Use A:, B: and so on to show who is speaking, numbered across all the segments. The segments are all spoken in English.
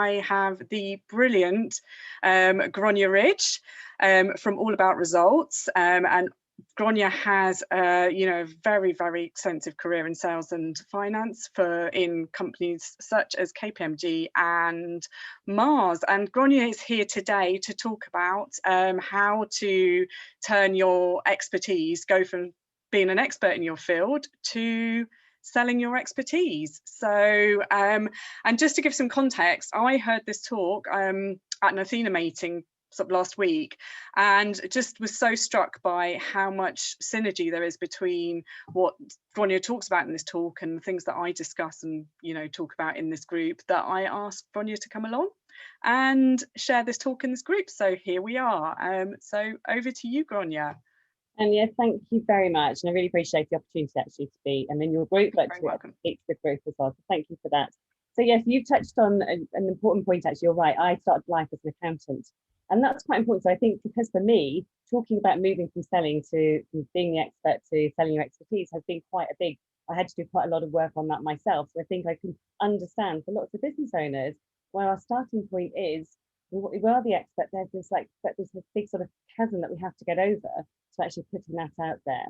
A: I have the brilliant Grainne Ridge from All About Results, and Grainne has a very, very extensive career in sales and finance in companies such as KPMG and Mars. And Grainne is here today to talk about how to turn your expertise, go from being an expert in your field to selling your expertise. So, and just to give some context, I heard this talk at an Athena meeting sort of last week, and just was so struck by how much synergy there is between what Grainne talks about in this talk and the things that I discuss and talk about in this group, that I asked Grainne to come along and share this talk in this group. So here we are. So over to you, Grainne.
B: And yeah, thank you very much. And I really appreciate the opportunity actually to be in your group, but to speak to the group as well. So thank you for that. So yes, you've touched on an important point actually. You're right. I started life as an accountant. And that's quite important. So I think because for me, talking about moving from selling to being the expert to selling your expertise has been I had to do quite a lot of work on that myself. So I think I can understand for lots of business owners where our starting point is, we are the expert, there's this big sort of chasm that we have to get over to actually putting that out there.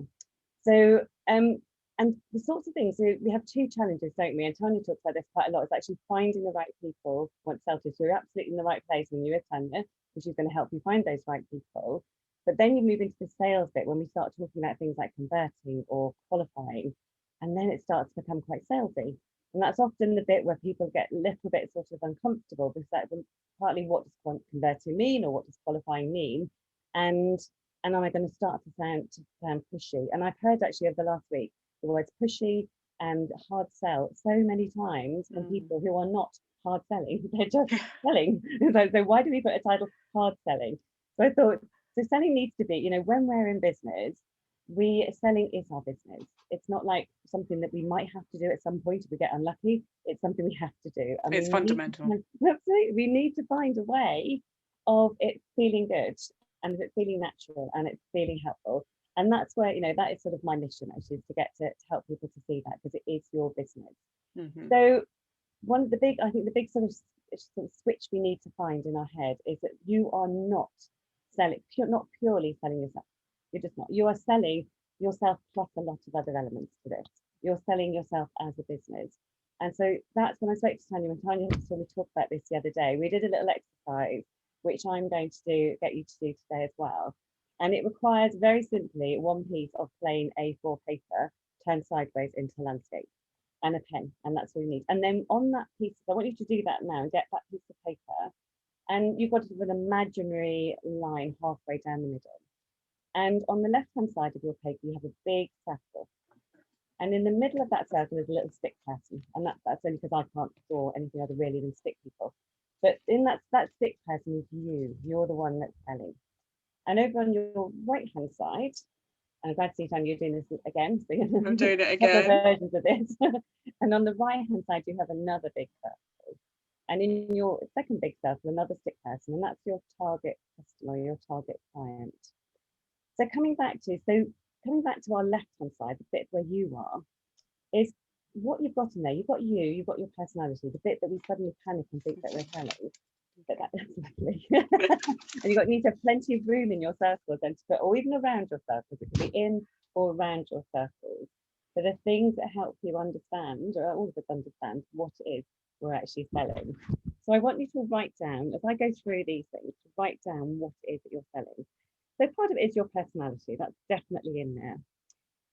B: So and the sorts of things, so we have two challenges, don't we? And Tanya talks about this quite a lot. It's actually finding the right people who want to sell to. So you're absolutely in the right place when you're with Tanya, because she's going to help you find those right people. But then you move into the sales bit when we start talking about things like converting or qualifying, and then it starts to become quite salesy. And that's often the bit where people get a little bit sort of uncomfortable, because that's partly what does converting mean, or what does qualifying mean, and am I going to start to sound pushy? And I've heard actually over the last week the words pushy and hard sell so many times from people who are not hard selling, they're just selling. So why do we put a title hard selling? So I thought, so selling needs to be, when we're in business, selling is our business. It's not like something that we might have to do at some point if we get unlucky. It's something we have to do.
A: It's fundamental.
B: Absolutely, we need to find a way of it feeling good, and it's feeling natural, and it's feeling helpful. And that's where, that is sort of my mission actually, is to get to help people to see that, because it is your business. So one of the big sort of switch we need to find in our head is that you are not not purely selling yourself. You're just not. You are selling yourself plus a lot of other elements to this. You're selling yourself as a business. And so that's when I spoke to Tanya, and Tanya saw me talk about this the other day. We did a little exercise, which I'm going to get you to do today as well. And it requires very simply one piece of plain A4 paper turned sideways into a landscape, and a pen, and that's all you need. And then on that piece, I want you to do that now and get that piece of paper, and you've got to do an imaginary line halfway down the middle. And on the left-hand side of your paper, you have a big circle. And in the middle of that circle is a little stick person. And that's only because I can't draw anything other really than stick people. But in that stick person is you. You're the one that's selling. And over on your right-hand side, and I'm glad to see Tanya, you're doing this again. So
A: I'm doing it again.
B: Versions of this. And on the right-hand side, you have another big circle. And in your second big circle, another stick person, and that's your target customer, your target client. So coming back to our left-hand side, the bit where you are, is what you've got in there. You've got your personality, the bit that we suddenly panic and think that we're selling. But that's lovely. And you need to have plenty of room in your circles, and to put, or even around your circles. It can be in or around your circles. But the things that help you understand, or all of us understand, what it is we're actually selling. So I want you to write down, as I go through these things, to write down what it is that you're selling. So part of it is your personality. That's definitely in there.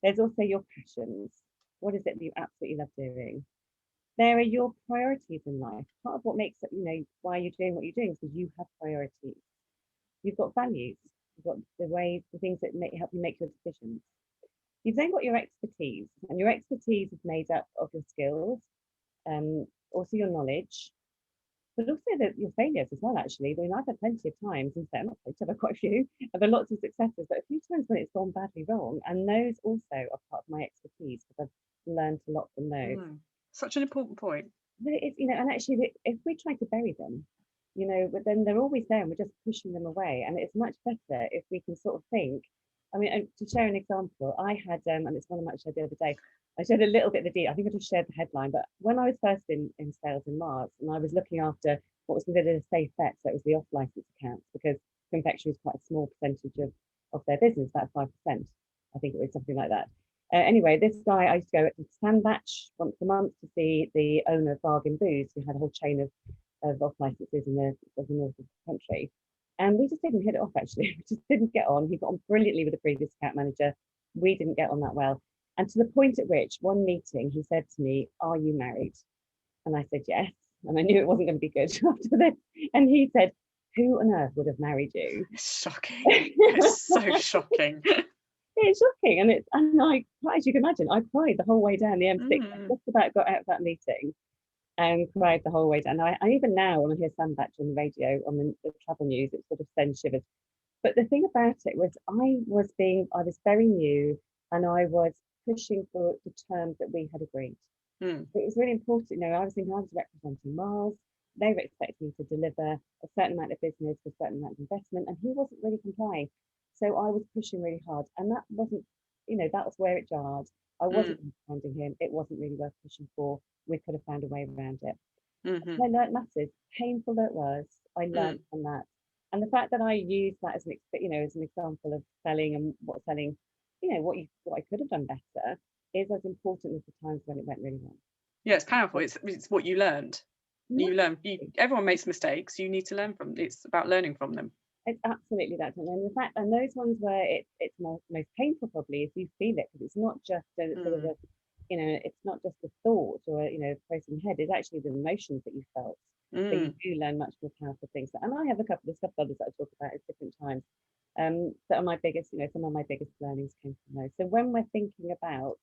B: There's also your passions. What is it that you absolutely love doing? There are your priorities in life. Part of what makes it, why you're doing what you're doing is because you have priorities. You've got values. You've got the things that help you make your decisions. You've then got your expertise, and your expertise is made up of your skills, also your knowledge, but also your failures as well, actually. I mean, I've had plenty of times, and so not plenty, I've had quite a few, I've had lots of successes, but a few times when it's gone badly wrong, and those also are part of my expertise, because I've learned a lot from those.
A: Such an important point.
B: But it is, and actually, if we try to bury them, but then they're always there, and we're just pushing them away. And it's much better if we can sort of think. I mean, to share an example, I had, and it's one I might share the other day, I shared a little bit of the deal. I think I just shared the headline, but when I was first in sales in Mars, and I was looking after what was considered a safe bet, so it was the off license accounts, because confectionery is quite a small percentage of their business, about 5%, I think it was something like that. Anyway, this guy, I used to go to Sandbach once a month to see the owner of Bargain Booze, who had a whole chain of off licenses in the north of the country. And we just didn't hit it off, actually. We just didn't get on. He got on brilliantly with the previous account manager. We didn't get on that well. And to the point at which one meeting he said to me, "Are you married?" And I said, "Yes." And I knew it wasn't going to be good after this. And he said, "Who on earth would have married you?"
A: It's shocking. It's so shocking.
B: It's shocking. And I, as you can imagine, I cried the whole way down the M6. I just about got out of that meeting and cried the whole way down. I even now, when I hear Sandbach on the radio, on the travel news, it sort of sends shivers. But the thing about it was I was very new, and I was pushing for the terms that we had agreed. It was really important. I was thinking I was representing Mars. They were expecting me to deliver a certain amount of business for a certain amount of investment, and he wasn't really complying. So I was pushing really hard, and that wasn't, that was where it jarred. I wasn't understanding him. It wasn't really worth pushing for. We could have found a way around it. I learned massive, painful though it was. I learned from that, and the fact that I used that as an example of selling and what selling, what I could have done better, is as important as the times when it went really wrong.
A: Yeah, it's powerful. It's what you learned. You learn. Everyone makes mistakes. You need to learn from. It's about learning from them.
B: It's absolutely that, and the fact, and those ones where it's most painful probably is you feel it, because it's not just a sort of a, it's not just a thought or place in your head. It's actually the emotions that you felt. So you do learn much more powerful things. And I have a couple of others that I talk about at different times. That are my biggest, some of my biggest learnings came from those. So when we're thinking about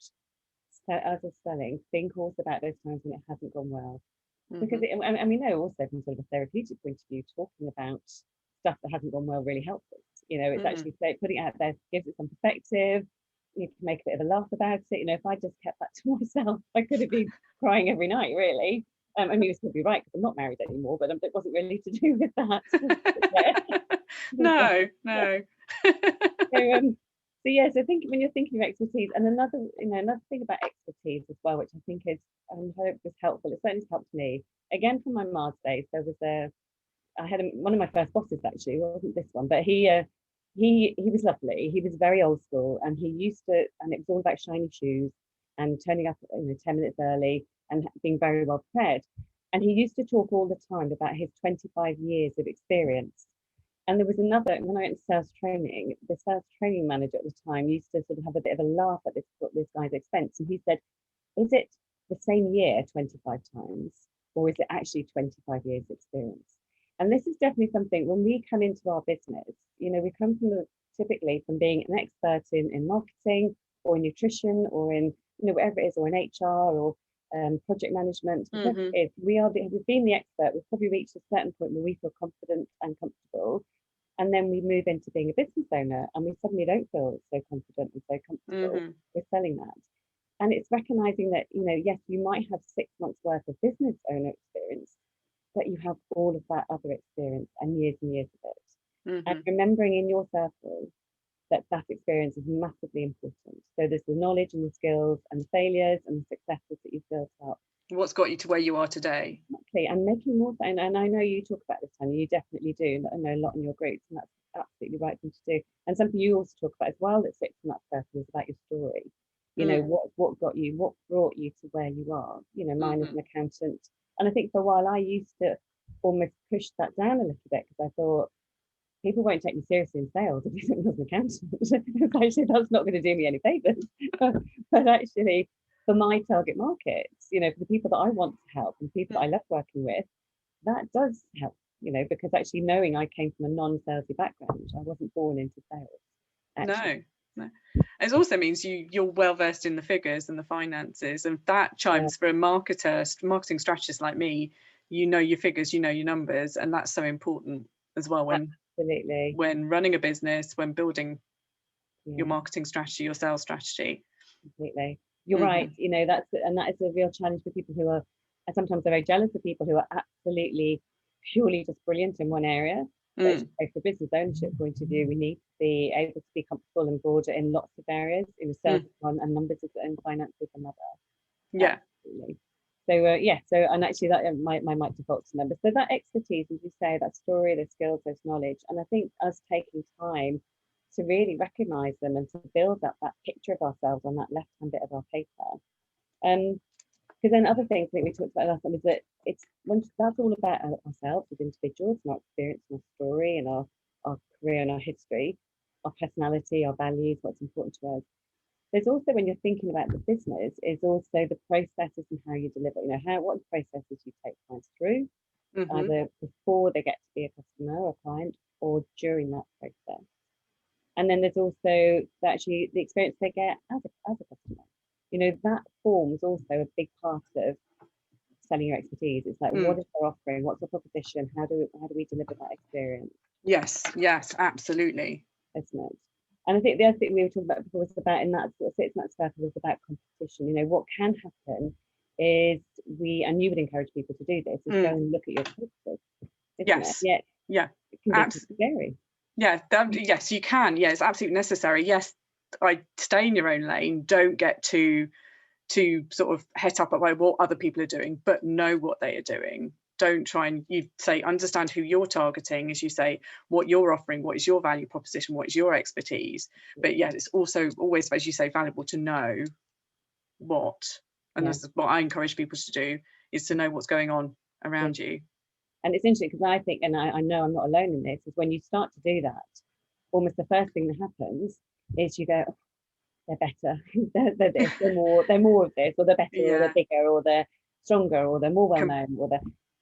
B: other selling, think also about those times when it hasn't gone well, because and we know also from sort of a therapeutic point of view, talking about stuff that hasn't gone well really helps us. It's actually putting it out there gives it some perspective. You can make a bit of a laugh about it. If I just kept that to myself, I could have been crying every night, really. I mean, it's probably right, because I'm not married anymore, but it wasn't really to do with that.
A: No.
B: So yeah, so think when you're thinking of expertise, and another thing about expertise as well, which I think is, I hope was helpful. It certainly helped me. Again, from my Mars days, there was I had one of my first bosses, actually. It wasn't this one, but he was lovely. He was very old school, and he used to, and it was all about shiny shoes and turning up 10 minutes early and being very well prepared. And he used to talk all the time about his 25 years of experience. And there was another, when I went to sales training, the sales training manager at the time used to sort of have a bit of a laugh at this guy's expense. And he said, "Is it the same year 25 times, or is it actually 25 years experience?" And this is definitely something, when we come into our business, we come typically from being an expert in marketing or in nutrition or in, whatever it is, or in HR or project management. We've been the expert. We've probably reached a certain point where we feel confident and comfortable. And then we move into being a business owner, and we suddenly don't feel so confident and so comfortable with selling that. And it's recognizing that, yes, you might have 6 months worth of business owner experience, but you have all of that other experience and years of it. And remembering in your circle that experience is massively important. So there's the knowledge and the skills and the failures and the successes that you've built up.
A: What's got you to where you are today?
B: Exactly, and making more. And I know you talk about this, Tanya. You definitely do. I know a lot in your groups, and that's absolutely the right thing to do. And something you also talk about as well that sits in that circle is about your story. What got you, what brought you to where you are. Mine as an accountant, and I think for a while I used to almost push that down a little bit, because I thought people won't take me seriously in sales if you think I was an accountant. Actually, that's not going to do me any favors. But actually, for my target markets, for the people that I want to help and people that I love working with, that does help. Because actually knowing I came from a non-salesy background, I wasn't born into sales. Actually.
A: No. It also means you're well versed in the figures and the finances, and that chimes for a marketing strategist like me. Your figures, your numbers, and that's so important as well when running a business, when building your marketing strategy, your sales strategy.
B: Completely, you're right. That is a real challenge for people who are, and sometimes they're very jealous of people who are absolutely purely just brilliant in one area. But from a business ownership point of view, we need to be able to be comfortable and broader in lots of areas. Sales is one, and numbers and finances another.
A: Yeah.
B: Absolutely. yeah, so, and actually that my mic defaults to number. So that expertise, as you say, that story, the skills, those knowledge, and I think us taking time to really recognise them and to build up that picture of ourselves on that left-hand bit of our paper. Because then other things that we talked about last time is that it's once that's all about ourselves as individuals, and our experience, and our story, and our career and our history, our personality, our values, what's important to us. There's also, when you're thinking about the business, is also the processes and how you deliver. You know, what processes you take clients through, either before they get to be a customer or a client, or during that process. And then there's also actually the experience they get as a customer. You know, that forms also a big part of selling your expertise. It's like, what is their offering? What's the proposition? How do we deliver that experience?
A: Yes, absolutely.
B: Isn't it? And I think the other thing we were talking about before was about, in that sort of sits in that circle, was about competition. You know, what can happen is and you would encourage people to do this, is go and look at your competitors.
A: Yes.
B: It can be scary.
A: Yeah, yes, you can. Yeah, it's absolutely necessary. Yes, stay in your own lane. Don't get too sort of het up by what other people are doing, but know what they are doing. Don't try and, you say, understand who you're targeting, as you say, what you're offering, what is your value proposition, what is your expertise. But yeah, it's also always, as you say, valuable to know what, and this is what I encourage people to do, is to know what's going on around you.
B: And it's interesting because I think, and I know I'm not alone in this, is when you start to do that, almost the first thing that happens is you go, oh, they're better, they're this, they're more of this, or they're better, or they're bigger, or they're stronger, or they're more well known, or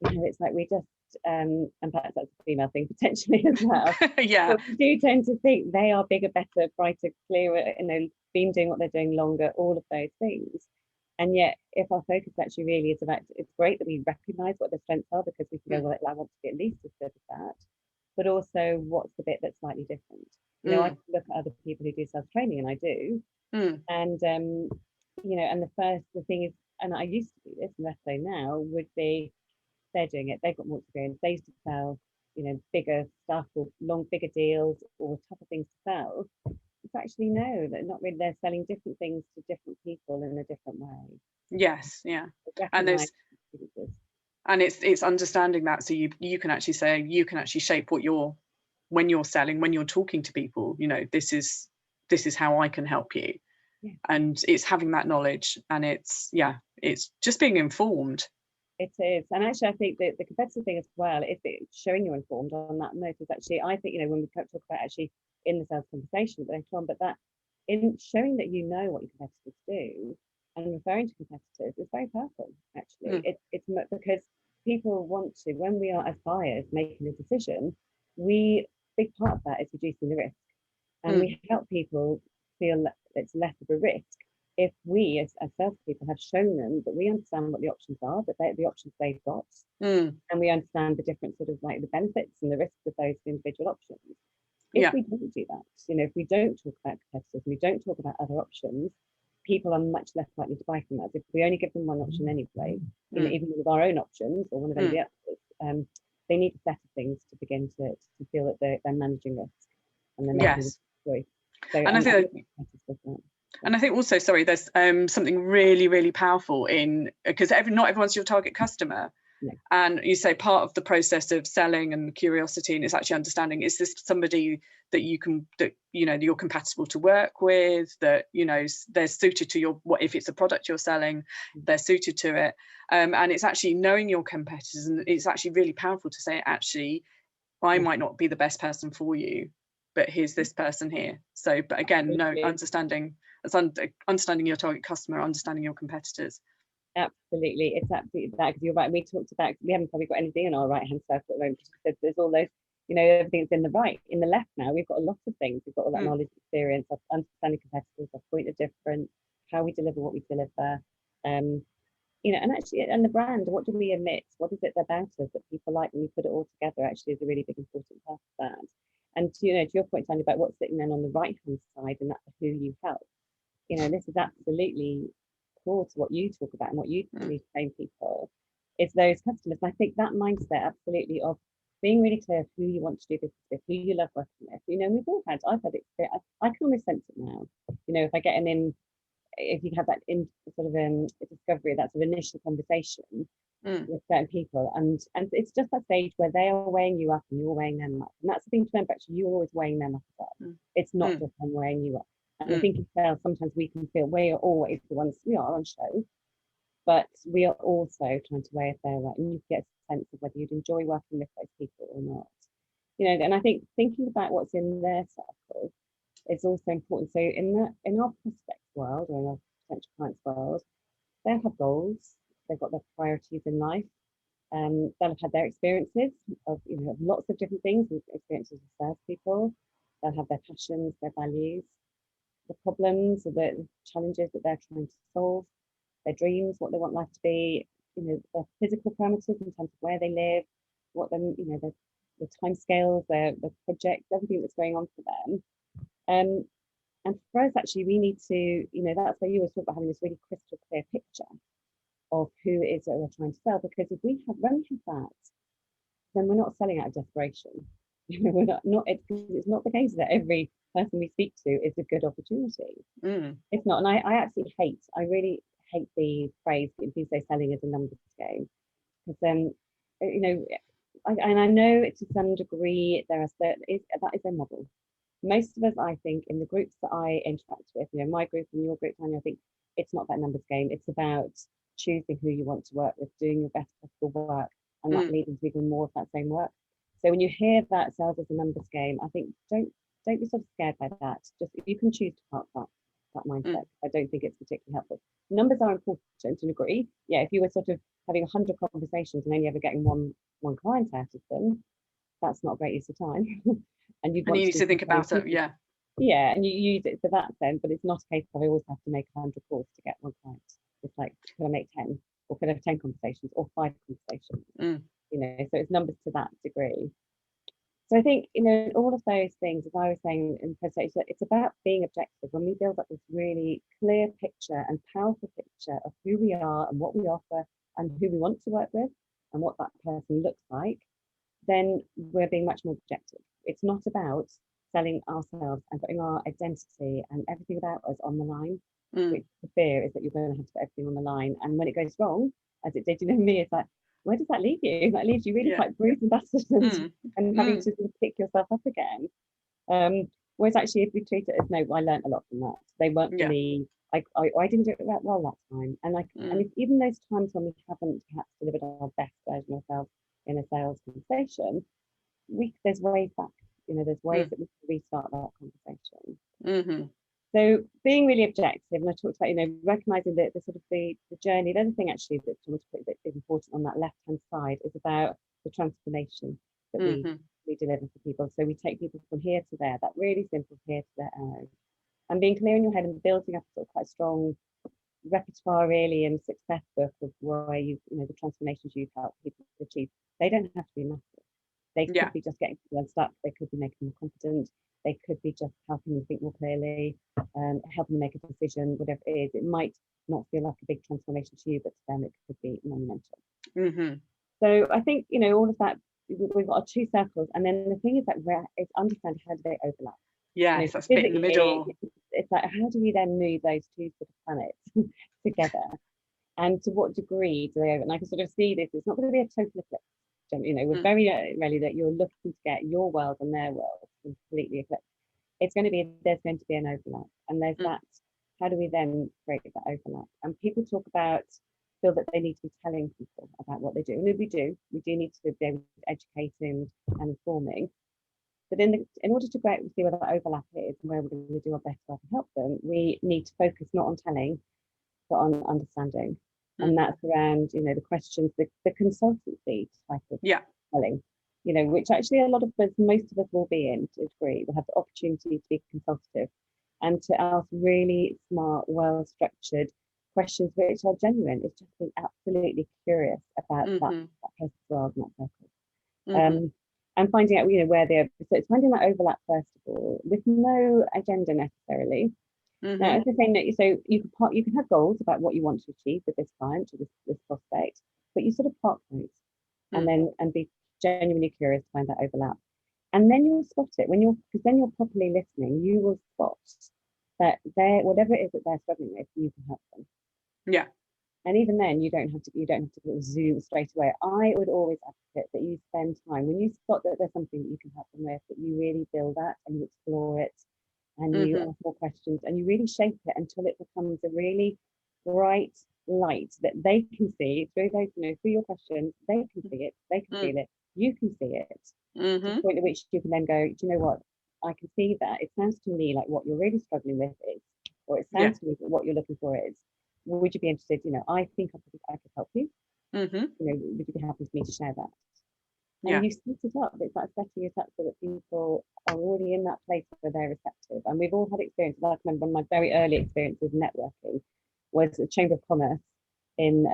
B: it's like we just, and perhaps that's a female thing potentially as well.
A: Yeah.
B: But we do tend to think they are bigger, better, brighter, clearer, you know, been doing what they're doing longer, all of those things. And yet, if our focus actually really is about, it's great that we recognise what their strengths are, because we can go, well, I want to be at least as good as that. But also, what's the bit that's slightly different? You know, I can look at other people who do self-training, and I do. And, you know, and the thing is, and I used to do this, and less so now, would be, they're doing it, they've got more experience, they used to sell, you know, bigger stuff, or bigger deals, or tougher things to sell. It's actually no, they're not really, they're selling different things to different people in a different way.
A: Yes, yeah. And it's understanding that, so you can actually say, you can actually shape what when you're selling, when you're talking to people, you know, this is how I can help you. And it's having that knowledge, and it's just being informed. It
B: is. And actually, I think that the competitive thing as well is showing you're informed on that note is actually, I think, you know, when we talk about actually in the sales conversation later on, but that in showing that you know what your competitors do and referring to competitors is very powerful, actually. It's because people want to, when we are as buyers making a decision, big part of that is reducing the risk. And we help people feel that it's less of a risk if we as salespeople have shown them that we understand what the options are, that the options they've got, and we understand the different sort of like the benefits and the risks of those individual options. If we don't do that, you know, if we don't talk about competitors, we don't talk about other options, people are much less likely to buy from us. If we only give them one option anyway, you know, even with our own options or one of anybody else's, they need a set of things to begin to feel that they're managing risk and they're making choice. So,
A: and I think also, sorry, there's something really, really powerful in, because not everyone's your target customer. And you say part of the process of selling and curiosity, and it's actually understanding, is this somebody that you know, you're compatible to work with, that, you know, they're suited to if it's a product you're selling, they're suited to it. And it's actually knowing your competitors, and it's actually really powerful to say, actually, I might not be the best person for you, but here's this person here. So, but again, understanding your target customer, understanding your competitors.
B: Absolutely, it's absolutely that, because you're right. We talked about, we haven't probably got anything in our right hand circle at the moment, because there's all those, you know, everything's in the right. In the left now, we've got a lot of things. We've got all that knowledge, experience, understanding competitors, our point of difference, how we deliver what we deliver, you know, and actually, and the brand, what do we emit? What is it about us that people like when we put it all together? Actually, is a really big important part of that. And you know, to your point, Tanya, about what's sitting then on the right hand side, and that's who you help. You know, this is absolutely core to what you talk about and what you need to train people. It's those customers. And I think that mindset absolutely of being really clear of who you want to do business with, who you love working with. You know, I've had experience. I can almost sense it now. You know, if I get an if you have that sort of discovery, that sort of initial conversation with certain people, and it's just that stage where they are weighing you up and you're weighing them up, and that's the thing to remember. Actually, you're always weighing them up as well. It's not just them weighing you up. And I think in sales, sometimes we can feel we are always the ones, we are on show, but we are also trying to weigh if they're right, and you get a sense of whether you'd enjoy working with those people or not. You know, and I think thinking about what's in their circle is also important. So in our prospect world, or in our potential clients world, they'll have goals, they've got their priorities in life, they'll have had their experiences of, you know, lots of different things, experiences with salespeople, they'll have their passions, their values, the problems or the challenges that they're trying to solve, their dreams, what they want life to be, you know, their physical parameters in terms of where they live, what them, you know, the time scales, the projects, everything that's going on for them. And for us, actually, we need to, you know, that's where you always talk about having this really crystal clear picture of who it is that we're trying to sell. Because if we have, when we have that, then we're not selling out of desperation. You know, we're not it's not the case that every person we speak to is a good opportunity. It's not. And I really hate the phrase if you say selling is a numbers game, because you know, I know to some degree there are certain, that is a model. Most of us, I think, in the groups that I interact with, you know, my group and your group, Tanya, I think it's not that numbers game. It's about choosing who you want to work with, doing your best possible work, and that leading to even more of that same work. So when you hear that sales as a numbers game, I think don't be sort of scared by that. Just, you can choose to park that mindset. I don't think it's particularly helpful. Numbers are important to agree. Yeah, if you were sort of having 100 conversations and only ever getting one client out of them, that's not a great use of time. And you need
A: to think about it.
B: Yeah, and you use it for that then, but it's not a case of I always have to make 100 calls to get one client. It's like, could I make 10, or could I have 10 conversations, or 5 conversations? You know, so it's numbers to that degree. So I think, you know, all of those things, as I was saying in the presentation, it's about being objective. When we build up this really clear picture and powerful picture of who we are and what we offer and who we want to work with and what that person looks like, then we're being much more objective. It's not about selling ourselves and putting our identity and everything about us on the line. The fear is that you're going to have to put everything on the line, and when it goes wrong, as it did, you know, me, it's like, where does that leave you? That leaves you really quite bruised and battered and having to sort of pick yourself up again. Whereas actually, if we treat it as, no, I learned a lot from that. They weren't for me. I didn't do it that well that time, and and even those times when we haven't perhaps delivered our best version of ourselves in a sales conversation, there's ways back. You know, there's ways that we can restart that conversation. So being really objective, and I talked about, you know, recognizing the sort of the journey. The other thing actually that I want to put that is important on that left-hand side is about the transformation that we deliver for people. So we take people from here to there, that really simple here to there arrow, and being clear in your head and building up sort of quite a strong repertoire really and success book of where you know, the transformations you've helped people achieve. They don't have to be massive. They could be just getting people unstuck. They could be making them confident. They could be just helping them think more clearly, helping them make a decision, whatever it is. It might not feel like a big transformation to you, but to them it could be monumental. So I think, you know, all of that, we've got our 2 circles, and then the thing is that it's understand how do they overlap.
A: Yes, you know, that's bit in the middle.
B: It's like, how do we then move those 2 sort of planets together, and to what degree do they? And I can sort of see this. It's not going to be a total eclipse. You know, we're very rarely that you're looking to get your world and their world completely eclipsed. It's going to be, there's going to be an overlap, and there's that. How do we then create that overlap? And people talk about, feel that they need to be telling people about what they do, and we do need to be able to educating and informing. But in order to see where that overlap is and where we're going to do our best to help them, we need to focus not on telling, but on understanding. And that's around, you know, the questions, the consultancy type of telling, you know, which actually a lot of us, most of us will be in to a degree. We'll have the opportunity to be consultative and to ask really smart, well-structured questions which are genuine. It's just being absolutely curious about that person's world, not circle. And finding out, you know, where they're, so it's finding that overlap first of all, with no agenda necessarily. Now, as I say, so you can have goals about what you want to achieve with this client or this prospect, but you sort of park those and be genuinely curious to find that overlap. And then you'll spot it because then you're properly listening. You will spot that whatever it is that they're struggling with, you can help them.
A: Yeah.
B: And even then, you don't have to zoom straight away. I would always advocate that you spend time when you spot that there's something that you can help them with, that you really build that and you explore it, and you ask more questions, and you really shape it until it becomes a really bright light that they can see through those, through your questions. They can see it, they can feel it, you can see it, to the point at which you can then go, do you know what? I can see that. It sounds to me like what you're really struggling with is, or it sounds to me that what you're looking for is. Would you be interested? I think I could help you. Would you be happy for me to share that? And you set it up. It's like setting it up so that people are already in that place where they're receptive. And we've all had experiences. I remember one of my very early experiences networking was a Chamber of Commerce in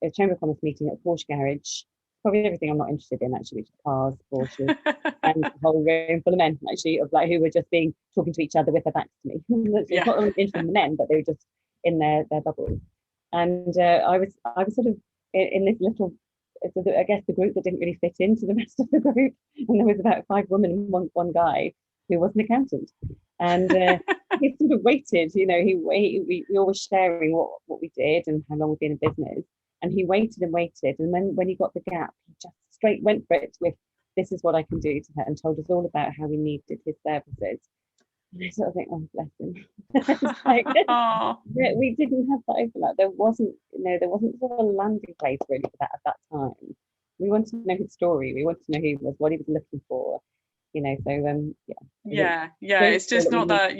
B: a Chamber of Commerce meeting at Porsche Garage. Probably everything I'm not interested in, actually, which is cars, Porsche, and a whole room full of men, actually, of like who were just talking to each other with their backs to me. It's not interested in the men, but they were just in their bubbles. And I was sort of in this little, I guess, the group that didn't really fit into the rest of the group, and there was about 5 women and one guy who was an accountant, and he sort of waited. We all were sharing what we did and how long we've been in business, and he waited and waited, and when he got the gap, he just straight went for it with, this is what I can do to her, and told us all about how we needed his services. And I sort of think, oh, bless him. It's like, we didn't have that overlap. There wasn't sort of a landing place really for that at that time. We wanted to know his story. We wanted to know who he was, what he was looking for.
A: It's just not that.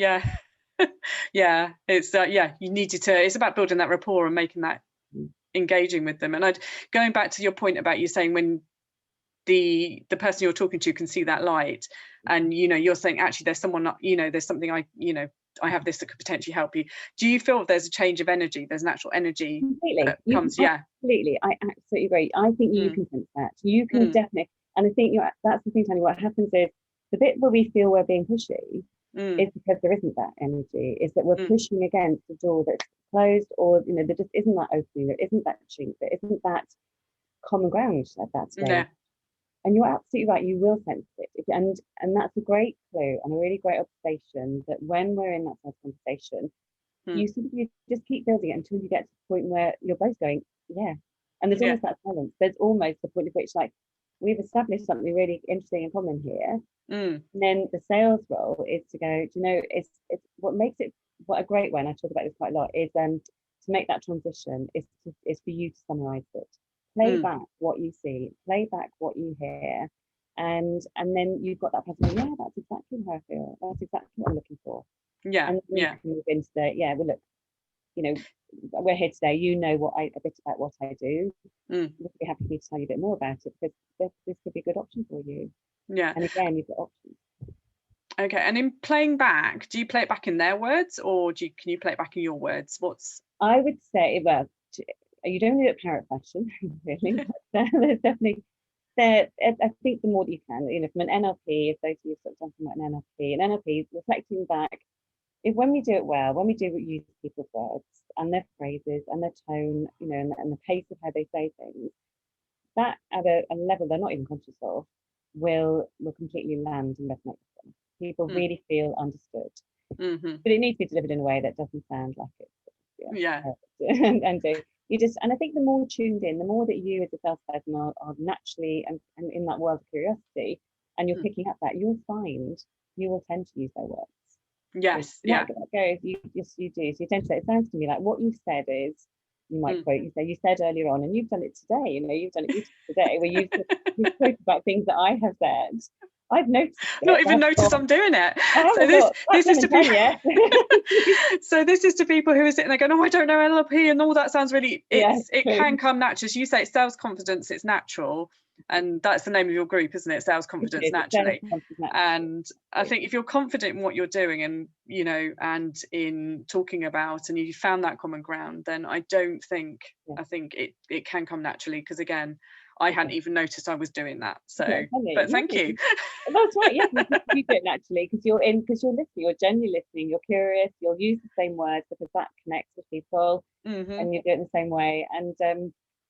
A: It's you needed to. It's about building that rapport and making that engaging with them. And going back to your point about you saying when the person you're talking to can see that light, and you're saying actually there's someone, there's something I have this that could potentially help you. Do you feel there's a change of energy? There's natural energy that comes.
B: Absolutely, I absolutely agree. I think you can sense that. You can definitely, and I think that's the thing, Tanya. What happens is the bit where we feel we're being pushy is because there isn't that energy. Is that we're pushing against the door that's closed, or there just isn't that opening, there isn't that chink, there isn't that common ground at that stage. Yeah. And you're absolutely right, you will sense it. And that's a great clue and a really great observation, that when we're in that sort of conversation, you just keep building it until you get to the point where you're both going, yeah. And there's almost that balance. There's almost the point at which, like, we've established something really interesting in common here. And then the sales role is to go, it's what makes it, what a great way, and I talk about this quite a lot, is to make that transition is for you to summarize it. Play back what you see, play back what you hear, and then you've got that person, that's exactly how I feel, that's exactly what I'm looking for. And then you can move into well, look, we're here today, a bit about what I do. We'd be happy for me to tell you a bit more about it, because this could be a good option for you. And again, you've got options.
A: Okay, and in playing back, do you play it back in their words, or can you play it back in your words?
B: I would say, well, you don't do it parrot fashion, really. But there's definitely I think the more that you can, from an NLP, if those of you sort of talking about an NLP, reflecting back, if when we do it well, when we do use people's words and their phrases and their tone, and the pace of how they say things, that at a level they're not even conscious of, will completely land and resonate with them. People really feel understood. But it needs to be delivered in a way that doesn't sound like it. And I think the more tuned in, the more that you as a salesperson are naturally and in that world of curiosity, and you're picking up that, you'll find you will tend to use their words.
A: Yes.
B: That goes, you do. So you tend to say, it sounds to me like what you've said is, you might quote, you said earlier on, and you've done it today, you've done it today, where you've spoken about things that I have said. I've noticed it.
A: Not even noticed I'm doing it. This is to people. So this is to people who are sitting there going, oh, I don't know NLP and all that sounds really. It can come natural. So you say it's sales confidence. It's natural, and that's the name of your group, isn't it? Sales confidence naturally. And I think if you're confident in what you're doing, and and in talking about, and you found that common ground, then I think it can come naturally. Because again, I hadn't even noticed I was doing that. So, but thank you.
B: That's right. Yeah, you do it naturally because you're listening. You're genuinely listening. You're curious. You'll use the same words because that connects with people, and you do it in the same way. And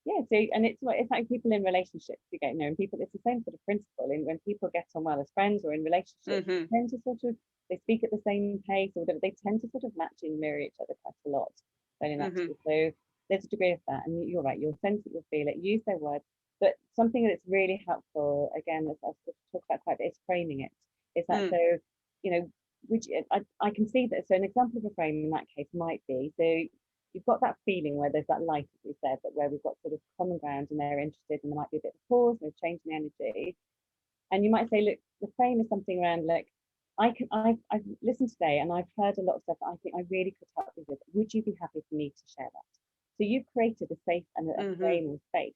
B: Yeah, so and it's like people in relationships, you get, and people, it's the same sort of principle. And when people get on well as friends or in relationships, they tend to sort of, they speak at the same pace or whatever, they tend to sort of match and mirror each other quite a lot, very naturally. So there's a degree of that, and you're right, you'll sense it, you'll feel it, use their words. But something that's really helpful, again, as I've talked about quite a bit, is framing it. Is that so, which I can see that. So an example of a frame in that case might be, so you've got that feeling where there's that light, as we said, that where we've got sort of common ground and they're interested, and there might be a bit of pause, and a change in energy. And you might say, look, the frame is something around, like, I've listened today and I've heard a lot of stuff that I think I really could help you with. Would you be happy for me to share that? So you've created a safe and a frame and space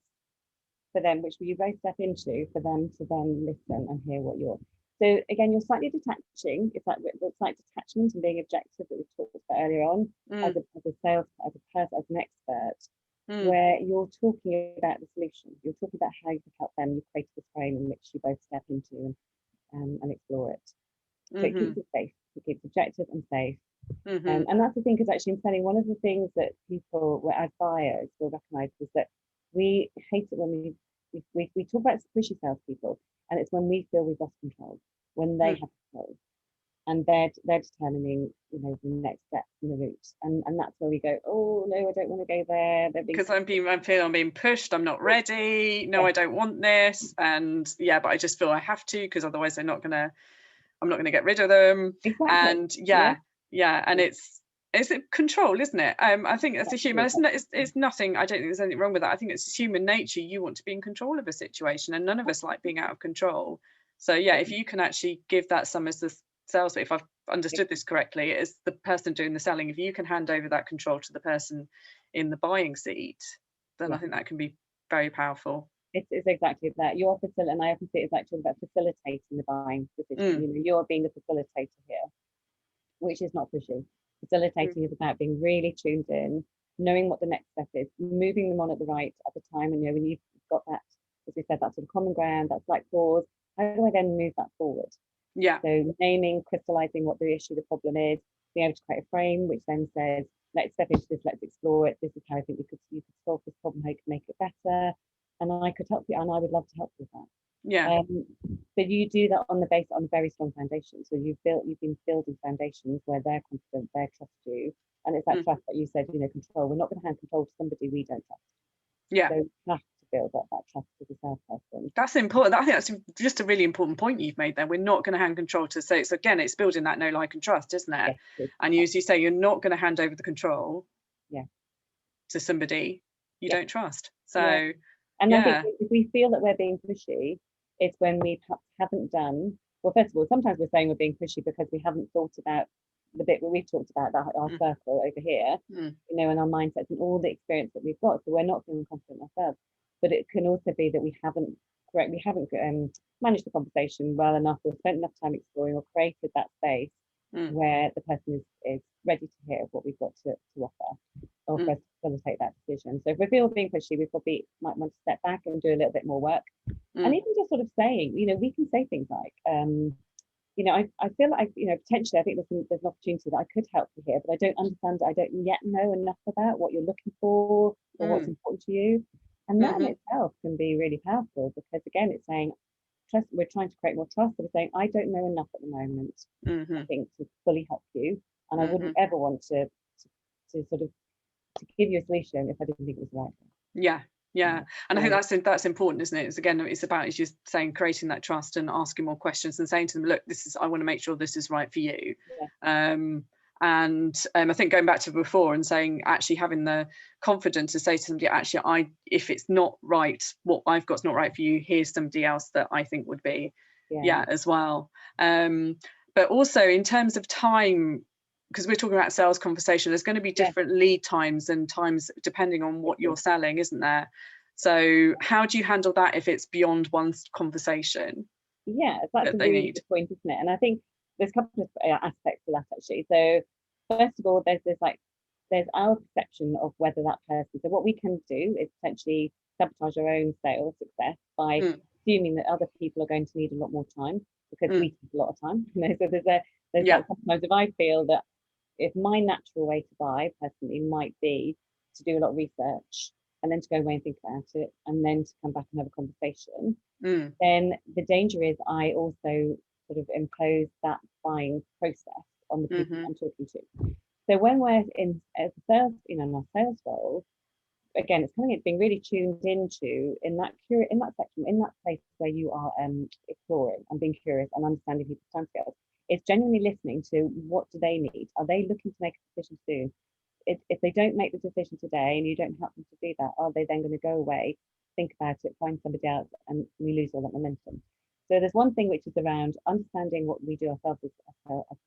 B: for them, which you both step into, for them to then listen and hear what you're. So again, you're slightly detaching. It's like detachment and being objective that we talked about earlier on, as a sales, as a person, as an expert, where you're talking about the solution. You're talking about how you can help them. You create this frame in which you both step into and explore it. So it keeps it safe. It keeps objective and safe. And that's the thing, because actually in selling, one of the things that people, as buyers, will recognise is that we hate it when we talk about pushy salespeople, and it's when we feel we've lost control, when they have control, and they're determining, the next step in the route, and that's where we go, oh no, I don't want to go there,
A: because I feel I'm being pushed, I'm not ready, no, I don't want this, and but I just feel I have to, because otherwise I'm not gonna get rid of them.
B: Exactly.
A: And and it's control, isn't it? I think it's a human, it's nothing, I don't think there's anything wrong with that. I think it's human nature. You want to be in control of a situation, and none of us like being out of control. So if you can actually give that some as the sales, if I've understood this correctly, as the person doing the selling, if you can hand over that control to the person in the buying seat, then I think that can be very powerful.
B: It's exactly that. You're facilitating, and I often see it as like talking about facilitating the buying decision. You're being the facilitator here, which is not pushy. Facilitating is about being really tuned in, knowing what the next step is, moving them on at the time, and when you've got that, as we said, that sort of common ground, that's like pause. How do I then move that forward? So naming, crystallizing what the issue, the problem is, being able to create a frame which then says, let's step into this, let's explore it. This is how I think you could solve this problem, how you can make it better, and I could help you, and I would love to help you with that. But you do that on a very strong foundation. So you've been building foundations where they're confident, they trust you, and it's that trust that you said, control. We're not going to hand control to somebody we don't trust. So you have to build up that trust with the salesperson.
A: That's important. I think that's just a really important point you've made there. We're not going to hand control to say. So again, it's building that know, like, and trust, isn't it? And as you say, you're not going to hand over the control to somebody you don't trust. So
B: and I think if we feel that we're being pushy, it's when we perhaps haven't done, well, first of all, sometimes we're saying we're being pushy because we haven't thought about the bit where we've talked about, our circle over here, and our mindsets and all the experience that we've got. So we're not feeling confident ourselves. But it can also be that we haven't managed the conversation well enough, or spent enough time exploring, or created that space where the person is ready to hear what we've got to offer, or for us to facilitate that decision. So if we feel being pushy, we probably might want to step back and do a little bit more work. And even just sort of saying, we can say things like, I feel like, potentially I think there's an opportunity that I could help you here, but I don't understand, I don't yet know enough about what you're looking for or what's important to you. And that in itself can be really powerful, because again, it's saying, trust, we're trying to create more trust, but we're saying, I don't know enough at the moment, I think, to fully help you. And I wouldn't ever want to sort of to give you a solution if I didn't think it was the right thing.
A: And I think that's important, isn't it? It's about, as you're saying, creating that trust and asking more questions and saying to them, look, I want to make sure this is right for you. And I think going back to before and saying, actually having the confidence to say to somebody, actually, if it's not right, what I've got's not right for you, here's somebody else that I think would be as well. But also in terms of time, because we're talking about sales conversation, there's going to be different lead times and times depending on what you're selling, isn't there? So how do you handle that if it's beyond one conversation?
B: That's a really good point, isn't it? And I think there's a couple of aspects to that, actually. So first of all, there's our perception of whether that person, so what we can do is potentially sabotage our own sales success by assuming that other people are going to need a lot more time, because we take a lot of time. So there's like, sometimes if I feel that if my natural way to buy personally might be to do a lot of research and then to go away and think about it, and then to come back and have a conversation, then the danger is I also sort of impose that buying process on the people I'm talking to. So when we're in as a sales, in our sales role, again, it's something it's being really tuned into in that section, in that place where you are exploring and being curious and understanding people's timescales. It's genuinely listening to what do they need. Are they looking to make a decision soon? If they don't make the decision today and you don't help them to do that, are they then going to go away, think about it, find somebody else, and we lose all that momentum? So there's one thing which is around understanding what we do ourselves as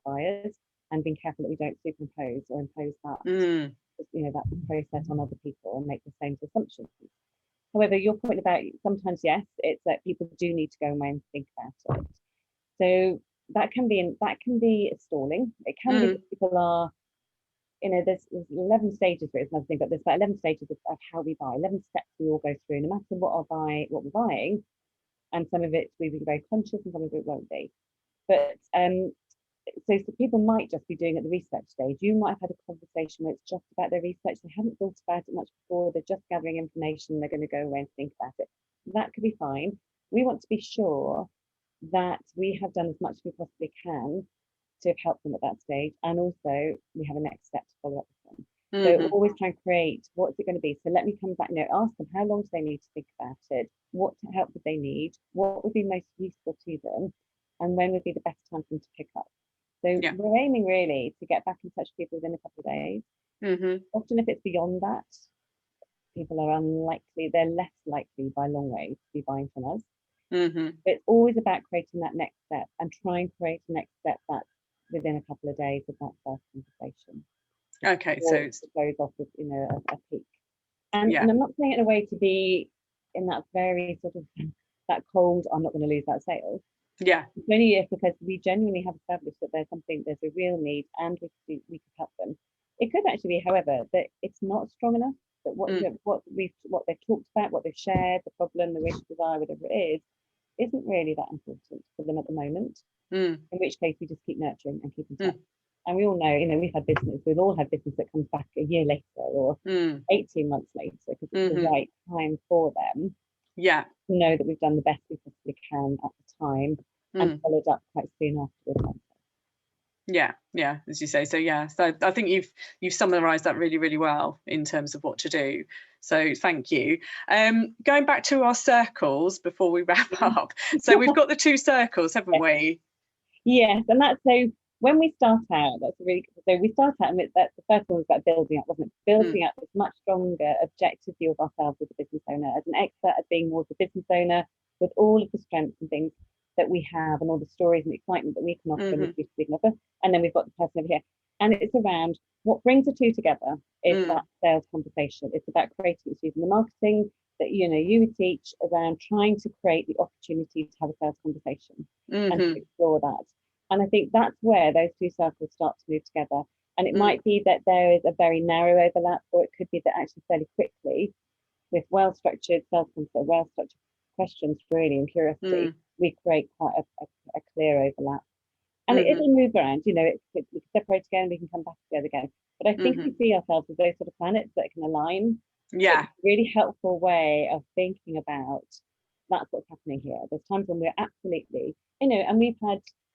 B: buyers, and being careful that we don't superimpose or impose that, that process on other people and make the same assumptions. However, your point about sometimes, yes, it's that people do need to go away and think about it. So that can be stalling. It can be that people are, there's 11 stages for it, it's another thing, but there's about 11 stages of how we buy, 11 steps we all go through, no matter what we're buying. And some of it we will be very conscious and some of it won't be. But so people might just be doing at the research stage. You might have had a conversation where it's just about their research. They haven't thought about it much before. They're just gathering information. They're going to go away and think about it. That could be fine. We want to be sure that we have done as much as we possibly can to help them at that stage, and also we have a next step to follow up with them. So always try and create, what's it going to be? So let me come back, ask them how long do they need to think about it, what help would they need, what would be most useful to them, and when would be the best time for them to pick up. So we're aiming really to get back in touch with people within a couple of days. Often if it's beyond that, people are they're less likely by long ways to be buying from us. But it's always about creating that next step and try and create a next step that's within a couple of days of that first conversation.
A: Okay, so it
B: goes off with a peak. And I'm not saying it in a way to be in that very sort of that cold, I'm not going to lose that sale.
A: Yeah.
B: It's only if, because we genuinely have established that there's a real need and we could help them. It could actually be, however, that it's not strong enough, that what they've talked about, what they've shared, the problem, the wish, desire, whatever it is, isn't really that important for them at the moment. In which case we just keep nurturing and keep in touch. And we all know, we've all had business that comes back a year later or 18 months later, because it's the right time for them.
A: Yeah.
B: To know that we've done the best we possibly can at the time and followed up quite soon afterwards.
A: Yeah, as you say. So so I think you've summarized that really, really well in terms of what to do. So thank you. Going back to our circles before we wrap up. So we've got the 2 circles, haven't we?
B: Yes, and that's so when we start out, we start out, and the first one was about building up, wasn't it? Building up this much stronger objective view of ourselves as a business owner, as an expert at being more of a business owner, with all of the strengths and things that we have and all the stories and excitement that we can offer and we can offer. And then we've got the person over here. And it's around what brings the 2 together is that sales conversation. It's about creating, it's using the marketing that you would teach around trying to create the opportunity to have a sales conversation and to explore that. And I think that's where those 2 circles start to move together. And it might be that there is a very narrow overlap, or it could be that actually fairly quickly, with well-structured sales conversation, well-structured questions really and curiosity, we create quite a clear overlap. And it'll move around, we can separate again, we can come back together again. But I think we see ourselves as those sort of planets that can align.
A: Yeah.
B: It's a really helpful way of thinking about that's what's happening here. There's times when we're absolutely, and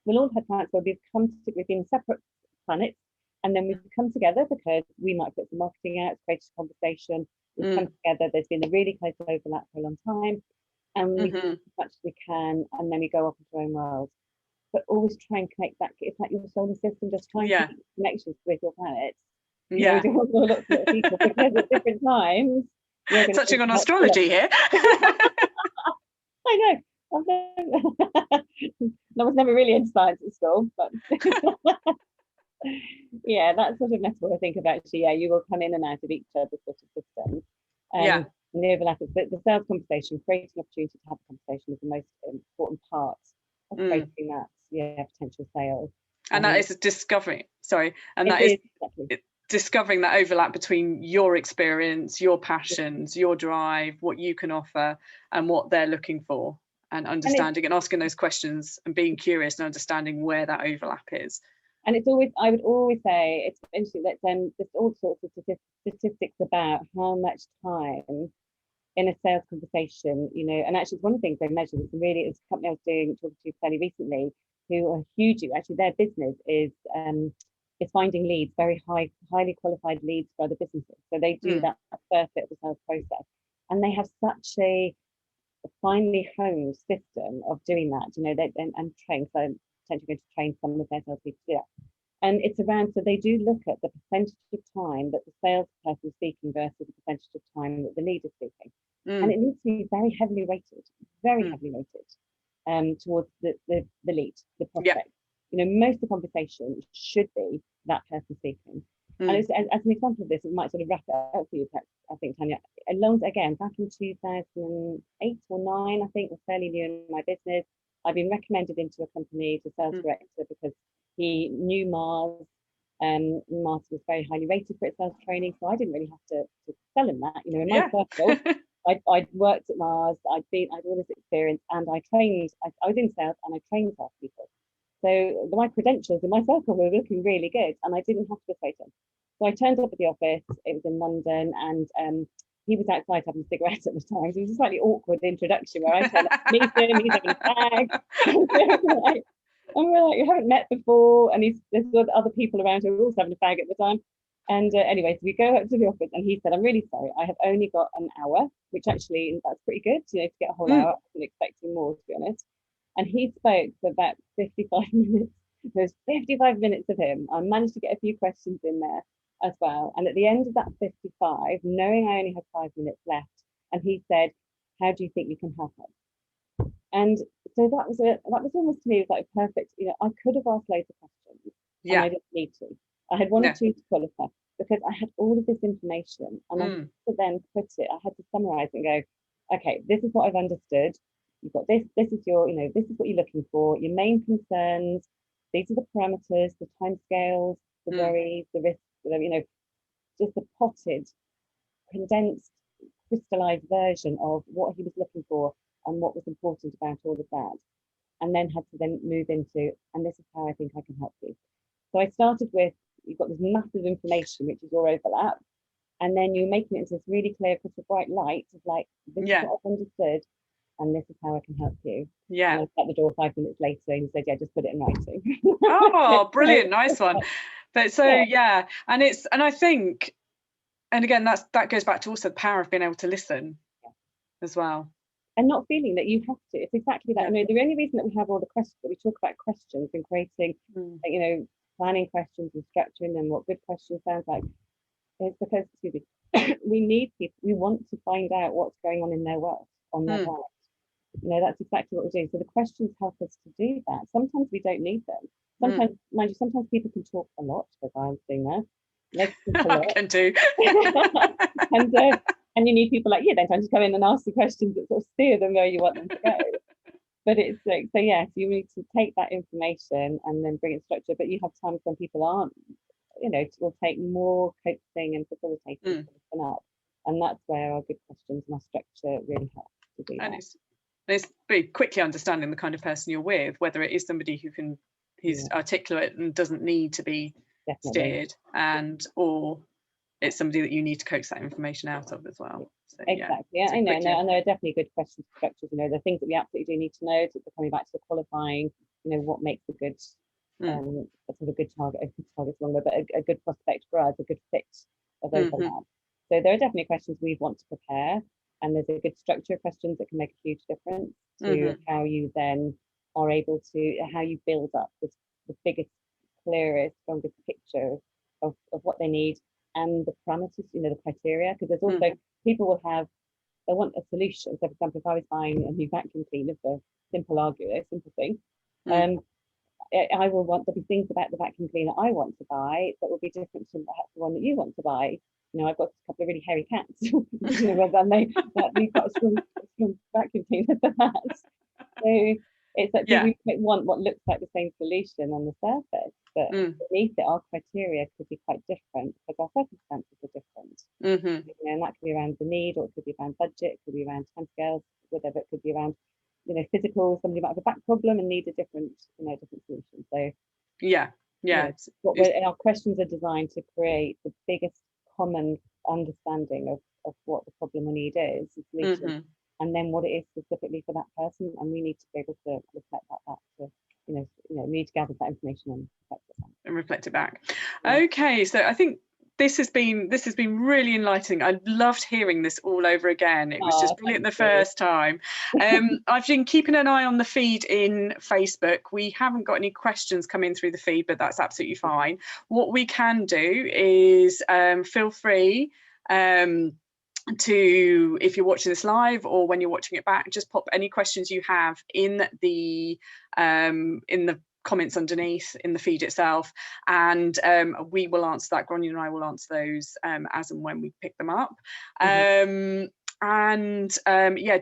B: we'll all have times where we've been separate planets, and then we've come together because we might put some marketing out, create a conversation, we've come together, there's been a really close overlap for a long time, and we do as much as we can, and then we go off into our own world. But always try and connect that. It's like your solar system, just try and keep connections with your planets. Lots of people, because at different times.
A: Touching on astrology here.
B: I know. I was never really into science at school, but that sort of metaphor I think of actually. You will come in and out of each other's sort of systems. And the overlap is the sales conversation, creating opportunity to have a conversation is the most important part of creating that potential sale.
A: And that is discovering. And that is discovering that overlap between your experience, your passions, your drive, what you can offer, and what they're looking for, and understanding and asking those questions and being curious and understanding where that overlap is.
B: And it's always, I would always say, it's interesting that there's all sorts of statistics about how much time in a sales conversation, you know, and actually it's one of the things they measure. It's a company I was talking to fairly recently, who are huge. Actually, their business is finding leads, very highly qualified leads for other businesses. So they do that first bit of the sales process, and they have such a finely honed system of doing that. You know, and train. So I'm potentially going to train some of their salespeople to do that. And it's around, so they do look at the percentage of time that the salesperson is speaking versus the percentage of time that the lead is speaking. And it needs to be very heavily weighted, towards the lead, the prospect. You know, most of the conversation should be that person speaking. And as an example of this, it might sort of wrap it up for you, perhaps, I think, Tanya. Again, back in 2008 or 9, I think, was fairly new in my business. I've been recommended into a company to sales director because he knew Mars. Mars was very highly rated for its sales training, so I didn't really have to sell him that. You know, in my circle, I'd worked at Mars, I'd all this experience, and I was in sales and I trained salespeople. So my credentials in my circle were looking really good, and I didn't have to persuade him. So I turned up at the office. It was in London, and he was outside having a cigarette at the time. So it was a slightly awkward introduction where I said, meet him, he's having a bag. And we're like, you haven't met before, and there's other people around who were also having a fag at the time. And anyway, so we go up to the office, and he said, I'm really sorry, I have only got an hour, which actually, that's pretty good, you know, to get a whole hour. I wasn't expecting more, to be honest. And he spoke for about 55 minutes. There's 55 minutes of him. I managed to get a few questions in there as well. And at the end of that 55, knowing I only had 5 minutes left, and he said, how do you think you can help us? And so that was almost, to me, it was like perfect. You know, I could have asked loads of questions, and I didn't need to. I had one or two to qualify because I had all of this information, and I had to then put it. I had to summarize and go, okay, this is what I've understood. You've got this. This is your, you know, this is what you're looking for. Your main concerns. These are the parameters, the timescales, the worries, the risks. You know, just a potted, condensed, crystallized version of what he was looking for and what was important about all of that, and then had to then move into, and this is how I think I can help you. So I started with, you've got this massive information, which is your overlap, and then you're making it into this really clear, crystal bright light of like, this is what I've understood, and this is how I can help you. And I was at the door 5 minutes later, and he said, yeah, just put it in writing.
A: Oh, brilliant, nice one. But so and I think, and again, that goes back to also the power of being able to listen as well.
B: And not feeling that you have to. It's exactly that. I mean, the only reason that we have all the questions, that we talk about questions and creating, you know, planning questions and structuring them, what good questions sounds like, is because, we need people, we want to find out what's going on in their world, on their heart. You know, that's exactly what we're doing. So the questions help us to do that. Sometimes we don't need them. Sometimes, mind you, sometimes people can talk a lot, because I'm doing that.
A: I can do.
B: And you need people like you then to come in and ask the questions that sort of steer them where you want them to go. But it's like, so you need to take that information and then bring it structure. But you have times when people aren't, you know, will take more coaching and facilitating to listen up. And that's where our good questions and our structure really help to do that.
A: It's very quickly understanding the kind of person you're with, whether it is somebody who's articulate and doesn't need to be steered, or it's somebody that you need to coax that information out of as well. So,
B: exactly. I know, and there are definitely good question structures. You know, the things that we absolutely do need to know. To coming back to the qualifying, you know, what makes a good, sort of a good target. A good target's wrong, but a good prospect for us, a good fit of overlap. So there are definitely questions we want to prepare, and there's a good structure of questions that can make a huge difference to how you then are able to, how you build up the biggest, clearest, strongest picture of what they need, and the parameters, you know, the criteria, because there's also people will have, they want a solution. So for example, if I was buying a new vacuum cleaner, for simple thing, I will want, there'll be things about the vacuum cleaner I want to buy that will be different to perhaps the one that you want to buy. You know, I've got a couple of really hairy cats, you know, and we've got a strong vacuum cleaner for that. So it's like we want what looks like the same solution on the surface, but beneath it, our criteria could be quite different because our circumstances are different. You know, and that could be around the need, or it could be around budget, it could be around timescales, whatever. It could be around, you know, physical. Somebody might have a back problem and need a different, you know, different solution. So
A: Yeah.
B: Our questions are designed to create the biggest common understanding of what the problem or need is, the solution, and then what it is specifically for that person. And we need to be able to reflect that back to, we need to gather that information and
A: reflect it back. Yeah. Okay, so I think this has been really enlightening. I loved hearing this all over again. It was just brilliant the first time. I've been keeping an eye on the feed in Facebook. We haven't got any questions coming through the feed, but that's absolutely fine. What we can do is feel free to, if you're watching this live or when you're watching it back, just pop any questions you have in the comments underneath in the feed itself, and we will answer that. Grainne and I will answer those as and when we pick them up. Yeah,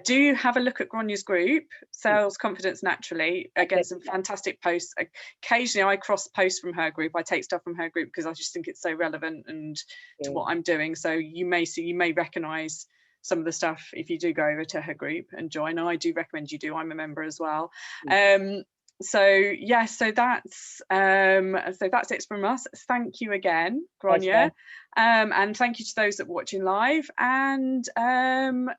A: do have a look at Grainne's group, Sales Confidence Naturally. Again, some fantastic posts. Occasionally I cross posts from her group. I take stuff from her group because I just think it's so relevant and to what I'm doing. So you may recognize some of the stuff if you do go over to her group and join. And I do recommend you do. I'm a member as well. So yeah, so that's it from us. Thank you again, Grainne, and thank you to those that are watching live. And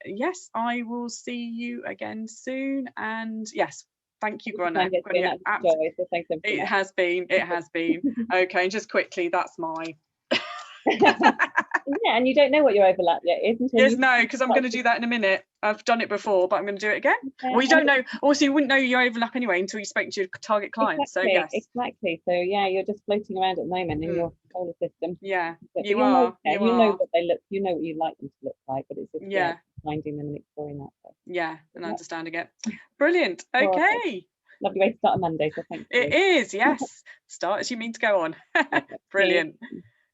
A: yes, I will see you again soon. And yes, thank you, Grainne. It has been. Okay, and just quickly, that's my.
B: Yeah, and you don't know what your overlap yet is until
A: yes, no, because I'm going to do that in a minute. I've done it before, but I'm going to do it again. Well, you don't know. Also, you wouldn't know your overlap anyway until you spoke to your target clients.
B: Exactly,
A: so yes,
B: exactly. So yeah, you're just floating around at the moment in your solar system.
A: Yeah,
B: you are. You know what they look. You know what you like them to look like, but it's just finding them and exploring that. So.
A: Yeah, and understanding it. Brilliant. Okay.
B: Lovely way to start a Monday. So thank you.
A: It is. Yes. Start as you mean to go on. Brilliant.